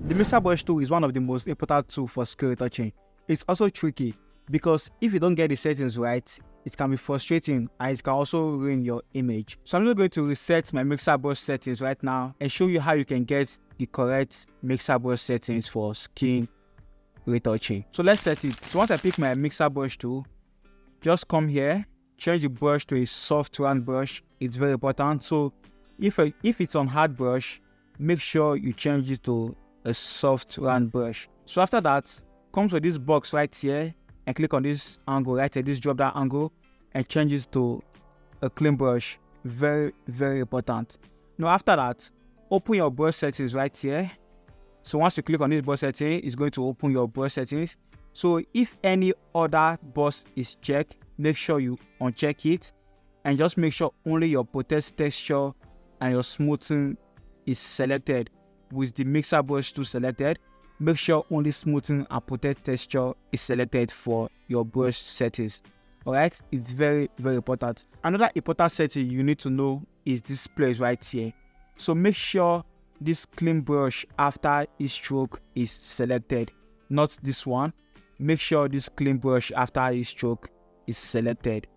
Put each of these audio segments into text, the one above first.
The mixer brush tool is one of the most important tools for skill retouching. It's also tricky because if you don't get the settings right, it can be frustrating and it can also ruin your image. So I'm just going to reset my mixer brush settings right now and show you how you can get the correct mixer brush settings for skin retouching. So let's set it. So once I pick my mixer brush tool, just come here, change the brush to a soft round brush. It's very important. So if it's on hard brush, make sure you change it to a soft round brush. So after that, come to this box right here and click on this angle right here, this drop down angle, and change it to a clean brush. Very, very important. Now after that, open your brush settings right here. So once you click on this brush setting, it's going to open your brush settings. So if any other brush is checked, make sure you uncheck it and just make sure only your protect texture and your smoothing is selected. With the mixer brush tool selected, make sure only smoothing and protect texture is selected for your brush settings. Alright, it's very, very important. Another important setting you need to know is this place right here. So make sure this clean brush after each stroke is selected, not this one. Make sure this clean brush after each stroke is selected.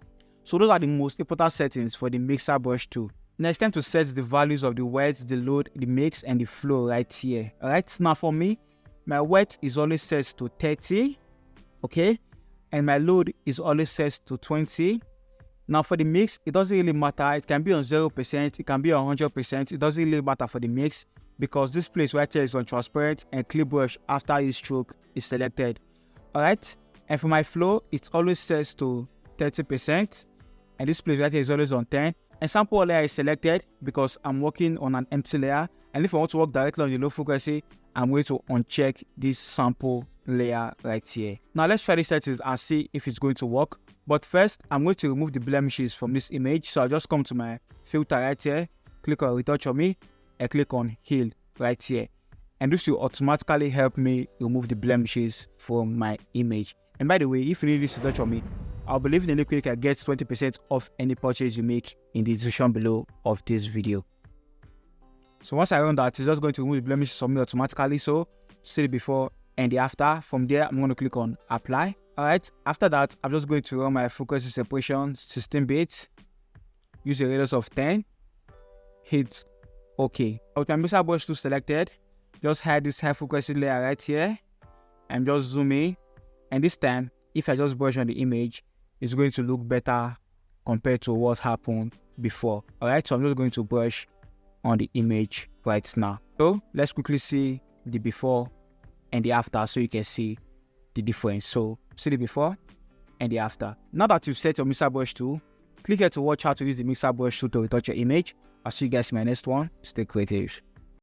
So those are the most important settings for the mixer brush tool. Now it's time to set the values of the wet, the load, the mix, and the flow right here. Alright, now for me, my wet is always set to 30, okay, and my load is always set to 20. Now for the mix, it doesn't really matter. It can be on 0%, it can be on 100%. It doesn't really matter for the mix because this place right here is on transparent and clear brush after each stroke is selected. Alright, and for my flow, it's always set to 30%, and this place right here is always on 10. And sample layer is selected because I'm working on an empty layer, and if I want to work directly on the low frequency, I'm going to uncheck this sample layer right here. Now let's try this settings and see if it's going to work. But first, I'm going to remove the blemishes from this image. So I'll just come to my filter right here, click on retouch on me, and click on heal right here. And this will automatically help me remove the blemishes from my image. And by the way, if you need this retouch on me, I'll be leaving the link where you can get 20% off any purchase you make in the description below of this video. So once I run that, it's just going to remove the blemishes from me automatically. So see the before and the after. From there, I'm going to click on apply. Alright, after that, I'm just going to run my frequency separation 16 bits, use a radius of 10, hit OK. With my mixer brush tool selected, just hide this high frequency layer right here and just zoom in. And this time, if I just brush on the image, it's going to look better compared to what happened before. Alright, so I'm just going to brush on the image right now. So let's quickly see the before and the after so you can see the difference. So see the before and the after. Now that you've set your mixer brush tool, click here to watch how to use the mixer brush tool to retouch your image. I'll see you guys in my next one. Stay creative.